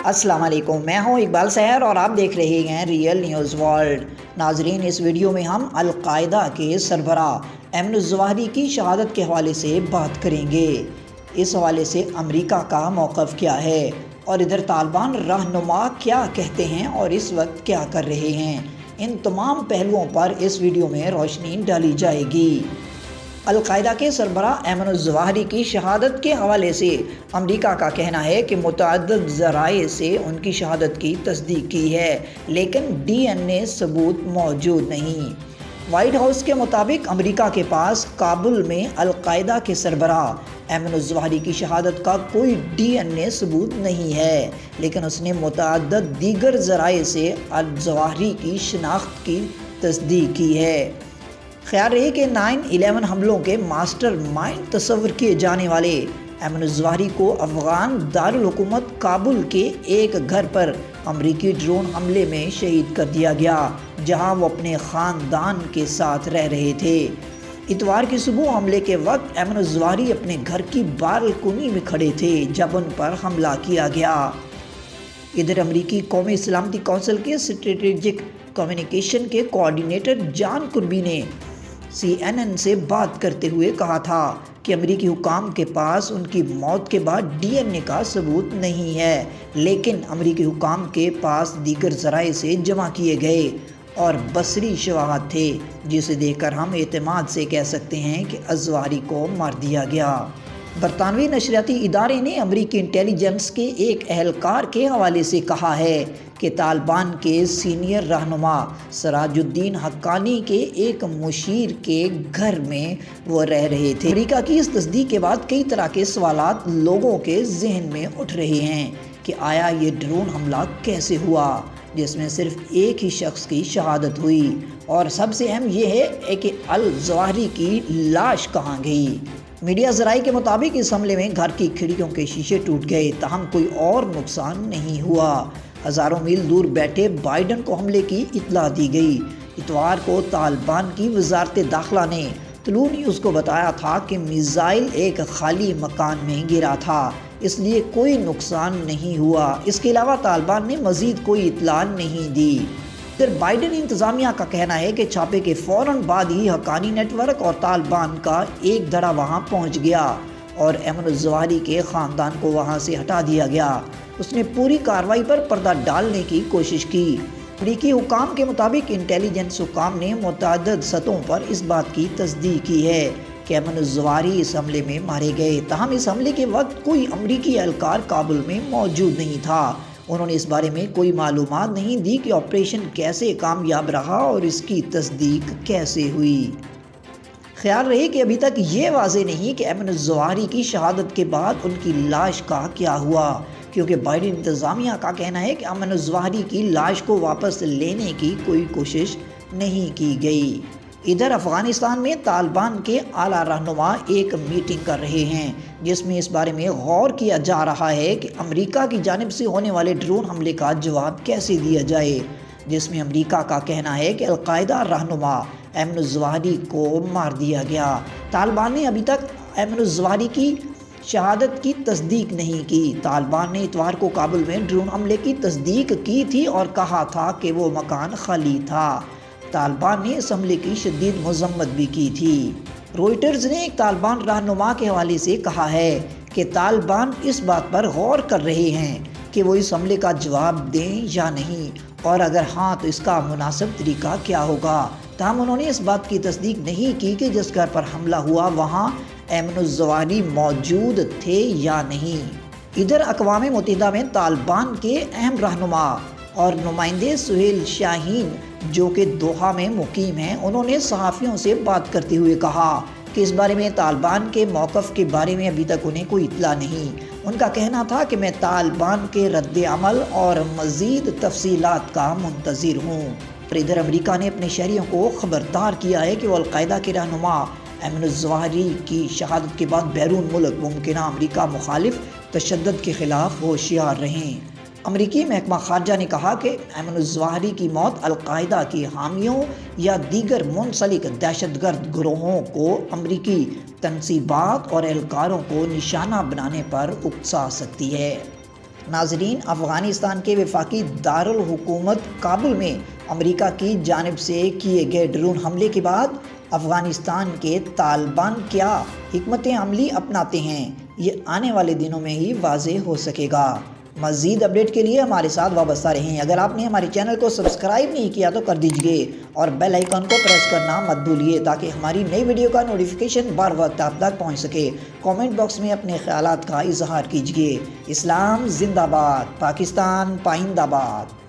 السلام علیکم، میں ہوں اقبال سحر اور آپ دیکھ رہے ہیں ریئل نیوز ورلڈ۔ ناظرین، اس ویڈیو میں ہم القاعدہ کے سربراہ ایمن الظواہری کی شہادت کے حوالے سے بات کریں گے۔ اس حوالے سے امریکہ کا موقف کیا ہے اور ادھر طالبان رہنما کیا کہتے ہیں اور اس وقت کیا کر رہے ہیں، ان تمام پہلوؤں پر اس ویڈیو میں روشنی ڈالی جائے گی۔ القاعدہ کے سربراہ ایمن الظواہری کی شہادت کے حوالے سے امریکہ کا کہنا ہے کہ متعدد ذرائع سے ان کی شہادت کی تصدیق کی ہے، لیکن ڈی این اے ثبوت موجود نہیں۔ وائٹ ہاؤس کے مطابق امریکہ کے پاس کابل میں القاعدہ کے سربراہ ایمن الظواہری کی شہادت کا کوئی ڈی این اے ثبوت نہیں ہے، لیکن اس نے متعدد دیگر ذرائع سے الظواہری کی شناخت کی تصدیق کی ہے۔ خیال رہے کہ 9/11 حملوں کے ماسٹر مائنڈ تصور کیے جانے والے ایمن الظواہری کو افغان دارالحکومت کابل کے ایک گھر پر امریکی ڈرون حملے میں شہید کر دیا گیا، جہاں وہ اپنے خاندان کے ساتھ رہ رہے تھے۔ اتوار کی صبح حملے کے وقت ایمن الظواہری اپنے گھر کی بالکنی میں کھڑے تھے جب ان پر حملہ کیا گیا۔ ادھر امریکی قومی سلامتی کونسل کے اسٹریٹجک کمیونیکیشن کے کوآرڈینیٹر جان کربی نے CNN سے بات کرتے ہوئے کہا تھا کہ امریکی حکام کے پاس ان کی موت کے بعد ڈی این اے کا ثبوت نہیں ہے، لیکن امریکی حکام کے پاس دیگر ذرائع سے جمع کیے گئے اور بصری شواہد تھے، جسے دیکھ کر ہم اعتماد سے کہہ سکتے ہیں کہ الظواہری کو مار دیا گیا۔ برطانوی نشریاتی ادارے نے امریکی انٹیلیجنس کے ایک اہلکار کے حوالے سے کہا ہے کہ طالبان کے سینئر رہنما سراج الدین حقانی کے ایک مشیر کے گھر میں وہ رہ رہے تھے۔ امریکہ کی اس تصدیق کے بعد کئی طرح کے سوالات لوگوں کے ذہن میں اٹھ رہے ہیں کہ آیا یہ ڈرون حملہ کیسے ہوا جس میں صرف ایک ہی شخص کی شہادت ہوئی، اور سب سے اہم یہ ہے کہ الظواہری کی لاش کہاں گئی۔ میڈیا ذرائع کے مطابق اس حملے میں گھر کی کھڑکیوں کے شیشے ٹوٹ گئے، تاہم کوئی اور نقصان نہیں ہوا۔ ہزاروں میل دور بیٹھے بائیڈن کو حملے کی اطلاع دی گئی۔ اتوار کو طالبان کی وزارت داخلہ نے طلوع نیوز کو بتایا تھا کہ میزائل ایک خالی مکان میں گرا تھا، اس لیے کوئی نقصان نہیں ہوا۔ اس کے علاوہ طالبان نے مزید کوئی اطلاع نہیں دی۔ پھر بائیڈن انتظامیہ کا کہنا ہے کہ چھاپے کے فوراً بعد ہی حقانی نیٹ ورک اور طالبان کا ایک دھڑا وہاں پہنچ گیا اور ایمن الظواہری کے خاندان کو وہاں سے ہٹا دیا گیا۔ اس نے پوری کارروائی پر پردہ ڈالنے کی کوشش کی۔ امریکی حکام کے مطابق انٹیلیجنس حکام نے متعدد سطحوں پر اس بات کی تصدیق کی ہے کہ ایمن الظواہری اس حملے میں مارے گئے، تاہم اس حملے کے وقت کوئی امریکی اہلکار کابل میں موجود نہیں تھا۔ انہوں نے اس بارے میں کوئی معلومات نہیں دی کہ آپریشن کیسے کامیاب رہا اور اس کی تصدیق کیسے ہوئی۔ خیال رہے کہ ابھی تک یہ واضح نہیں کہ ایمن الظواہری کی شہادت کے بعد ان کی لاش کا کیا ہوا، کیونکہ بائیڈن انتظامیہ کا کہنا ہے کہ ایمن الظواہری کی لاش کو واپس لینے کی کوئی کوشش نہیں کی گئی۔ ادھر افغانستان میں طالبان کے اعلیٰ رہنما ایک میٹنگ کر رہے ہیں جس میں اس بارے میں غور کیا جا رہا ہے کہ امریکہ کی جانب سے ہونے والے ڈرون حملے کا جواب کیسے دیا جائے، جس میں امریکہ کا کہنا ہے کہ القاعدہ رہنما ایمن الظواہری کو مار دیا گیا۔ طالبان نے ابھی تک ایمن الظواہری کی شہادت کی تصدیق نہیں کی۔ طالبان نے اتوار کو کابل میں ڈرون حملے کی تصدیق کی تھی اور کہا تھا کہ وہ مکان خالی تھا۔ طالبان نے اس حملے کی شدید مذمت بھی کی تھی۔ روئٹرز نے ایک طالبان رہنما کے حوالے سے کہا ہے کہ طالبان اس بات پر غور کر رہے ہیں کہ وہ اس حملے کا جواب دیں یا نہیں، اور اگر ہاں تو اس کا مناسب طریقہ کیا ہوگا۔ تاہم انہوں نے اس بات کی تصدیق نہیں کی کہ جس گھر پر حملہ ہوا وہاں ایمن الظواہری موجود تھے یا نہیں۔ ادھر اقوام متحدہ میں طالبان کے اہم رہنما اور نمائندے سہیل شاہین جو کہ دوحہ میں مقیم ہیں، انہوں نے صحافیوں سے بات کرتے ہوئے کہا کہ اس بارے میں طالبان کے موقف کے بارے میں ابھی تک انہیں کوئی اطلاع نہیں۔ ان کا کہنا تھا کہ میں طالبان کے رد عمل اور مزید تفصیلات کا منتظر ہوں۔ اور ادھر امریکہ نے اپنے شہریوں کو خبردار کیا ہے کہ وہ القاعدہ کے رہنما ایمن الظواہری کی شہادت کے بعد بیرون ملک ممکنہ امریکہ مخالف تشدد کے خلاف ہوشیار رہیں۔ امریکی محکمہ خارجہ نے کہا کہ ایمن الظواہری کی موت القاعدہ کی حامیوں یا دیگر منسلک دہشت گرد گروہوں کو امریکی تنصیبات اور اہلکاروں کو نشانہ بنانے پر اکسا سکتی ہے۔ ناظرین، افغانستان کے وفاقی دارالحکومت کابل میں امریکہ کی جانب سے کیے گئے ڈرون حملے کے بعد افغانستان کے طالبان کیا حکمت عملی اپناتے ہیں، یہ آنے والے دنوں میں ہی واضح ہو سکے گا۔ مزید اپڈیٹ کے لیے ہمارے ساتھ وابستہ رہیں۔ اگر آپ نے ہمارے چینل کو سبسکرائب نہیں کیا تو کر دیجئے اور بیل آئیکن کو پریس کرنا مت بھولیے تاکہ ہماری نئی ویڈیو کا نوٹیفیکیشن بر وقت آپ تک پہنچ سکے۔ کامنٹ باکس میں اپنے خیالات کا اظہار کیجئے۔ اسلام زندہ باد، پاکستان پائندہ باد۔